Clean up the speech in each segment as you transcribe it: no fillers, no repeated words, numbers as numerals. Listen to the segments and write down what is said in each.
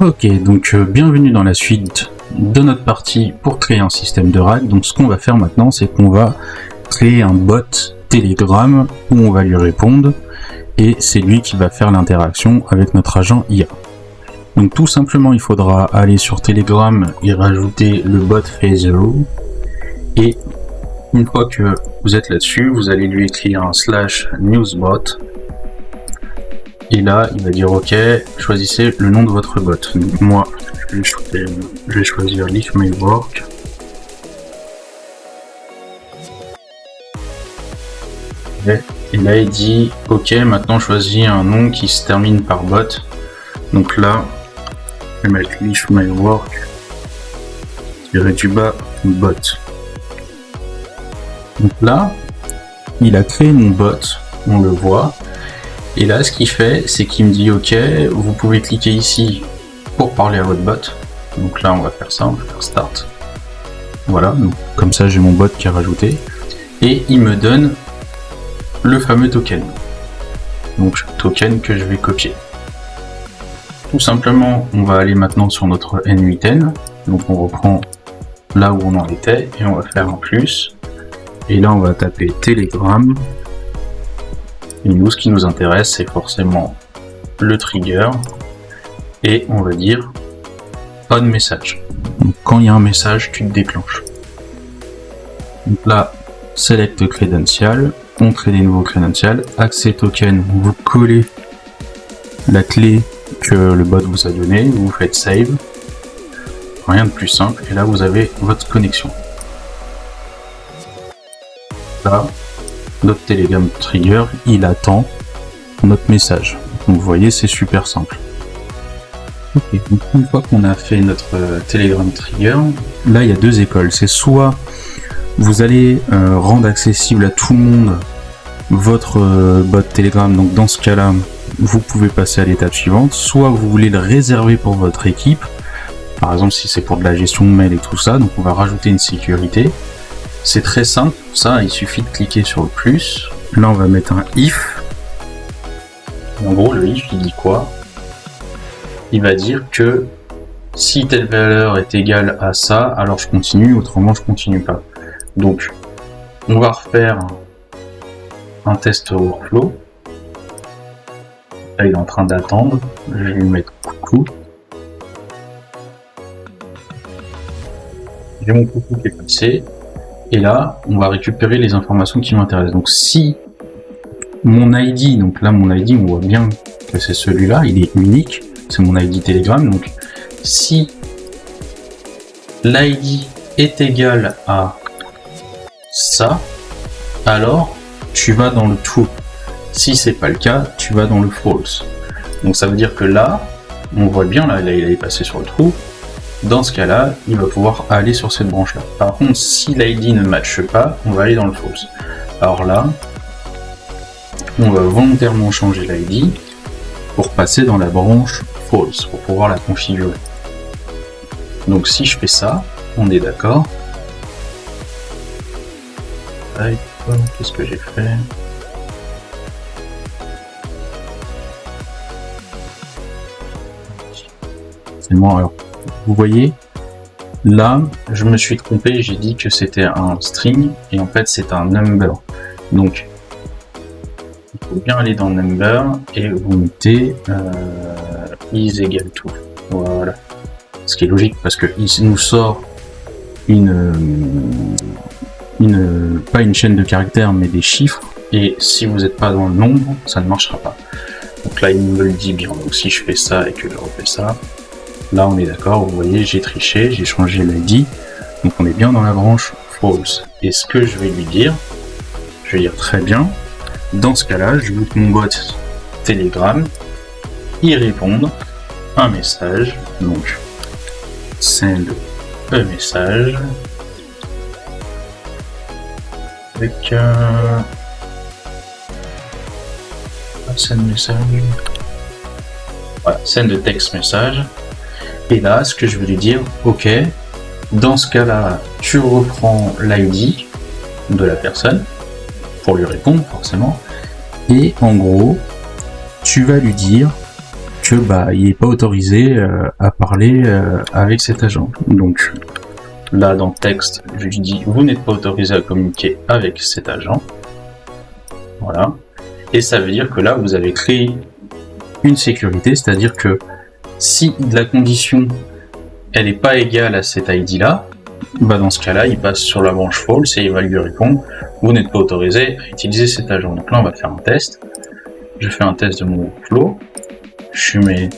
Ok, donc bienvenue dans la suite de notre partie pour créer un système de RAG. Donc ce qu'on va faire maintenant, c'est qu'on va créer un bot Telegram où on va lui répondre et c'est lui qui va faire l'interaction avec notre agent IA. Donc tout simplement, il faudra aller sur Telegram et rajouter le bot Phaser et une fois que vous êtes là-dessus, vous allez lui écrire un /newsbot. Et là, il va dire OK, choisissez le nom de votre bot. Donc moi, je vais choisir Leaf My Work. Et là, il dit OK, maintenant choisis un nom qui se termine par bot. Donc là, je vais mettre Leaf My Work, tiré du bas, bot. Donc là, il a créé mon bot, on le voit. Et là, ce qu'il fait, c'est qu'il me dit OK, vous pouvez cliquer ici pour parler à votre bot. Donc là, on va faire ça, on va faire Start. Voilà, donc comme ça, j'ai mon bot qui est rajouté. Et il me donne le fameux token. Donc, token que je vais copier. Tout simplement, on va aller maintenant sur notre N8N. Donc, on reprend là où on en était et on va faire un plus. Et là, on va taper Telegram. Et nous, ce qui nous intéresse, c'est forcément le trigger. Et on va dire on message. Donc, quand il y a un message, tu te déclenches. Donc là, select credential, on crée des nouveaux credentials, accès token, vous collez la clé que le bot vous a donnée, vous faites save. Rien de plus simple. Et là, vous avez votre connexion. Là, notre Telegram trigger, il attend notre message. Donc, vous voyez, c'est super simple. Ok, donc une fois qu'on a fait notre Telegram trigger, là il y a deux écoles. C'est soit vous allez rendre accessible à tout le monde votre bot Telegram, donc dans ce cas-là, vous pouvez passer à l'étape suivante. Soit vous voulez le réserver pour votre équipe, par exemple si c'est pour de la gestion de mail et tout ça, donc on va rajouter une sécurité. C'est très simple, pour ça il suffit de cliquer sur le plus. Là on va mettre un if. En gros le if il dit quoi? Il va dire que si telle valeur est égale à ça, alors je continue, autrement je continue pas. Donc on va refaire un test workflow. Là il est en train d'attendre, je vais lui mettre coucou. J'ai mon coucou qui est passé. Et là, on va récupérer les informations qui m'intéressent. Donc si mon ID, donc là mon ID, on voit bien que c'est celui-là, il est unique, c'est mon ID Telegram. Donc si l'ID est égal à ça, alors tu vas dans le true. Si c'est pas le cas, tu vas dans le false. Donc ça veut dire que là, on voit bien, là il est passé sur le true. Dans ce cas-là, il va pouvoir aller sur cette branche-là. Par contre, si l'ID ne matche pas, on va aller dans le false. Alors là, on va volontairement changer l'ID pour passer dans la branche false, pour pouvoir la configurer. Donc si je fais ça, on est d'accord. Qu'est-ce que j'ai fait? C'est bon, alors. Vous voyez, là, je me suis trompé, j'ai dit que c'était un string, et en fait c'est un number. Donc, il faut bien aller dans number, et vous mettez is equal to. Voilà. Ce qui est logique, parce que il nous sort pas une chaîne de caractères, mais des chiffres, et si vous n'êtes pas dans le nombre, ça ne marchera pas. Donc là, il me le dit bien. Donc si je fais ça et que je refais ça, là, on est d'accord, vous voyez, j'ai triché, j'ai changé l'ID, donc on est bien dans la branche false. Et ce que je vais lui dire, je vais dire très bien, dans ce cas-là, je veux que mon bot Telegram, il réponde un message, donc send a message, avec send message, voilà, send a text message. Et là, ce que je vais lui dire, ok, dans ce cas-là, tu reprends l'ID de la personne pour lui répondre forcément. Et en gros, tu vas lui dire que il n'est pas autorisé à parler avec cet agent. Donc là dans le texte, je lui dis vous n'êtes pas autorisé à communiquer avec cet agent. Voilà. Et ça veut dire que là vous avez créé une sécurité, c'est-à-dire que si la condition elle n'est pas égale à cet ID là, dans ce cas-là, il passe sur la branche false et il va lui répondre vous n'êtes pas autorisé à utiliser cet agent. Donc là on va faire un test. Je fais un test de mon workflow. Je mets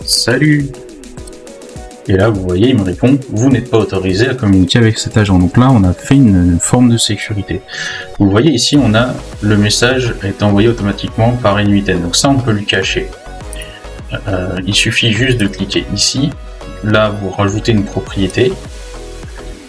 salut. Et là vous voyez il me répond vous n'êtes pas autorisé à communiquer avec cet agent. Donc là on a fait une forme de sécurité. Vous voyez ici on a le message est envoyé automatiquement par NUITN. Donc ça on peut lui cacher. Il suffit juste de cliquer ici. Là vous rajoutez une propriété.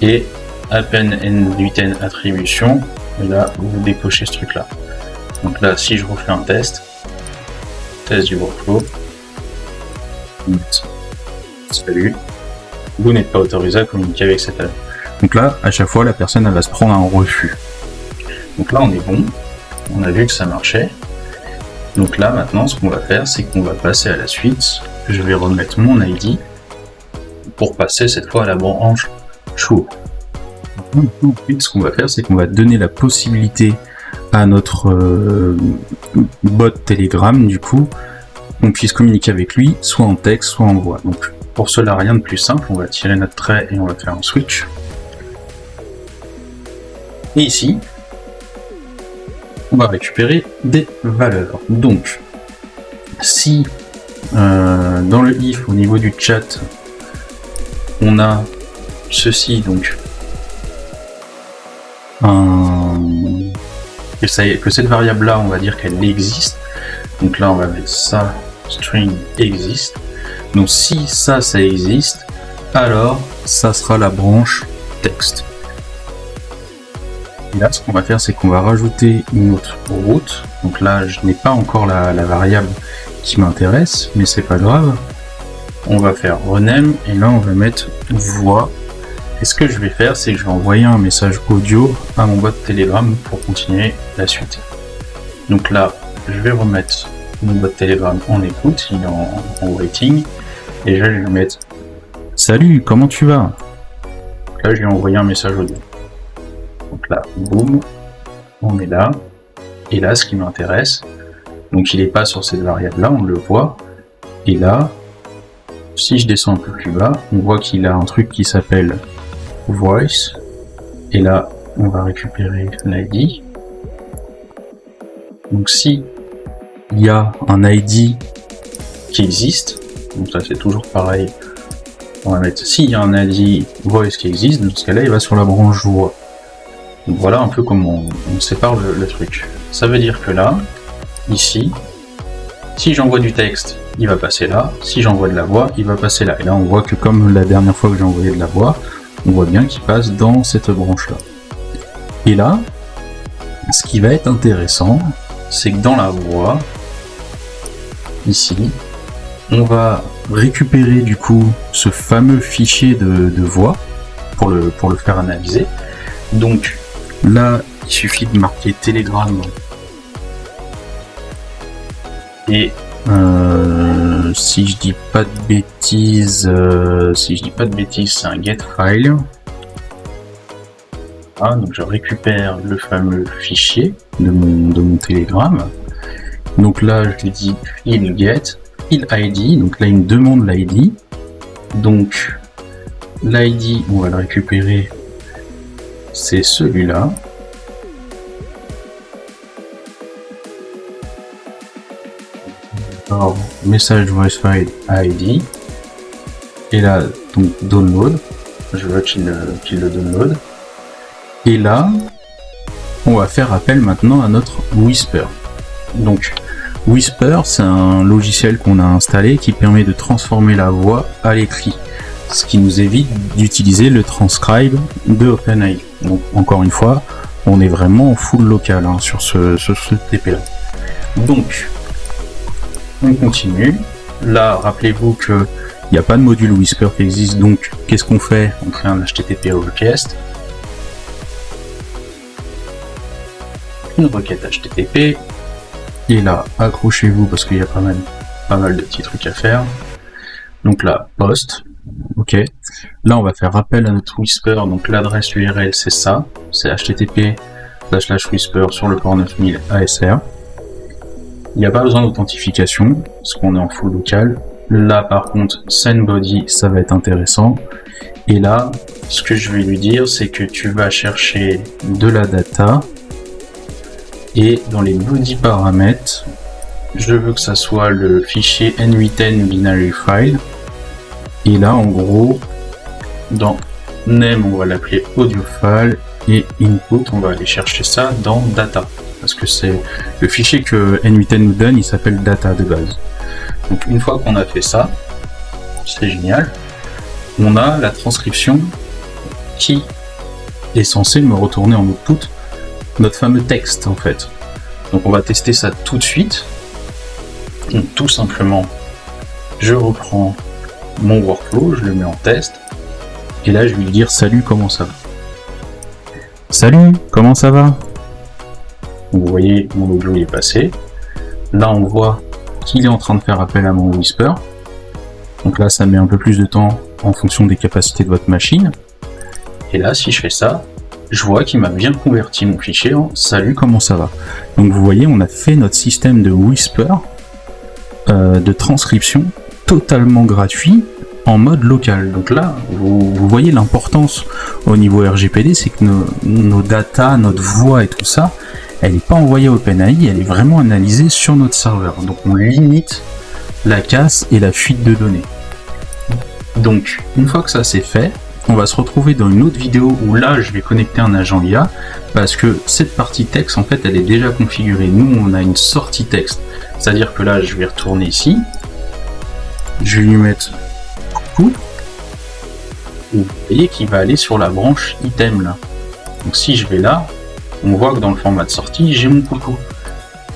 Et append NUITN attribution. Et là vous décochez ce truc là. Donc là si je refais un test du workflow. Salut, vous n'êtes pas autorisé à communiquer avec cet agent. Donc là, à chaque fois, la personne elle va se prendre un refus. Donc là, on est bon. On a vu que ça marchait. Donc là, maintenant, ce qu'on va faire, c'est qu'on va passer à la suite. Je vais remettre mon ID pour passer cette fois à la branche show. Ensuite, ce qu'on va faire, c'est qu'on va donner la possibilité à notre bot Telegram, du coup, qu'on puisse communiquer avec lui, soit en texte, soit en voix. Donc, pour cela, rien de plus simple, on va tirer notre trait et on va faire un switch. Et ici, on va récupérer des valeurs. Donc, si dans le if, au niveau du chat, on a ceci, donc, que cette variable-là, on va dire qu'elle existe. Donc là, on va mettre ça, string existe. Donc si ça existe, alors ça sera la branche texte. Et là, ce qu'on va faire, c'est qu'on va rajouter une autre route. Donc là, je n'ai pas encore la variable qui m'intéresse, mais c'est pas grave. On va faire rename et là, on va mettre voix. Et ce que je vais faire, c'est que je vais envoyer un message audio à mon bot Telegram pour continuer la suite. Donc là, je vais remettre mon bot Telegram en écoute, il est en waiting, et je vais lui mettre salut, comment tu vas? Donc là, je lui ai envoyé un message audio. Donc là, boum, on est là, et là, ce qui m'intéresse, donc il n'est pas sur cette variable-là, on le voit, et là, si je descends un peu plus bas, on voit qu'il a un truc qui s'appelle voice, et là, on va récupérer l'ID. Donc si il y a un ID qui existe, donc ça c'est toujours pareil, on va mettre s'il y a un ID voice qui existe, dans ce cas là il va sur la branche voix. Donc voilà un peu comment on sépare le truc. Ça veut dire que là, ici, si j'envoie du texte, il va passer là, si j'envoie de la voix, il va passer là. Et là on voit que comme la dernière fois que j'ai envoyé de la voix, on voit bien qu'il passe dans cette branche là. Et là, ce qui va être intéressant, c'est que dans la voix, ici, on va récupérer du coup ce fameux fichier de voix pour le faire analyser. Donc là, il suffit de marquer Telegram et si je dis pas de bêtises, c'est un get file. Ah, donc je récupère le fameux fichier de mon Telegram. Donc là, je lui dis fill get, fill ID. Donc là, il me demande l'ID. Donc l'ID, on va le récupérer. C'est celui-là. Alors, message voice file ID. Et là, donc download. Je veux qu'il le download. Et là, on va faire appel maintenant à notre Whisper. Donc, Whisper, c'est un logiciel qu'on a installé qui permet de transformer la voix à l'écrit, ce qui nous évite d'utiliser le transcribe de OpenAI. Donc, encore une fois, on est vraiment en full local sur ce TP-là. Donc, on continue. Là, rappelez-vous qu'il n'y a pas de module Whisper qui existe, donc qu'est-ce qu'on fait? On crée un HTTP request. Une requête HTTP, et là accrochez-vous parce qu'il y a pas mal pas mal de petits trucs à faire. Donc là, post, ok. Là, on va faire appel à notre Whisper, donc l'adresse URL, c'est ça, c'est http://whisper sur le port 9000 ASR. Il n'y a pas besoin d'authentification, parce qu'on est en full local. Là, par contre, send body, ça va être intéressant. Et là, ce que je vais lui dire, c'est que tu vas chercher de la data, et dans les body paramètres, je veux que ça soit le fichier n8n binary file. Et là, en gros, dans name, on va l'appeler audio file, et input, on va aller chercher ça dans data. Parce que c'est le fichier que n8n nous donne, il s'appelle data de base. Donc une fois qu'on a fait ça, c'est génial, on a la transcription qui est censée me retourner en output notre fameux texte en fait. Donc on va tester ça tout de suite. Donc tout simplement, je reprends mon workflow, je le mets en test, et là je vais lui dire salut, comment ça va? Salut, comment ça va? Vous voyez, mon audio est passé. Là on voit qu'il est en train de faire appel à mon Whisper. Donc là ça met un peu plus de temps en fonction des capacités de votre machine. Et là si je fais ça, je vois qu'il m'a bien converti mon fichier en salut, comment ça va? Donc vous voyez, on a fait notre système de Whisper de transcription totalement gratuit en mode local. Donc là, vous voyez l'importance au niveau RGPD, c'est que nos data, notre voix et tout ça, elle n'est pas envoyée à OpenAI, elle est vraiment analysée sur notre serveur. Donc on limite la casse et la fuite de données. Donc une fois que ça c'est fait, on va se retrouver dans une autre vidéo où là je vais connecter un agent IA, parce que cette partie texte en fait elle est déjà configurée. Nous on a une sortie texte, c'est à dire que là je vais retourner ici, je vais lui mettre coucou, et vous voyez qu'il va aller sur la branche item là. Donc si je vais là, on voit que dans le format de sortie j'ai mon coucou.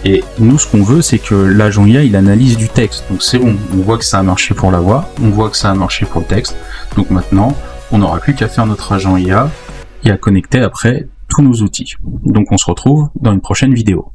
Et nous ce qu'on veut c'est que l'agent IA il analyse du texte, donc c'est bon, on voit que ça a marché pour la voix, on voit que ça a marché pour le texte, donc maintenant on n'aura plus qu'à faire notre agent IA et à connecter après tous nos outils. Donc on se retrouve dans une prochaine vidéo.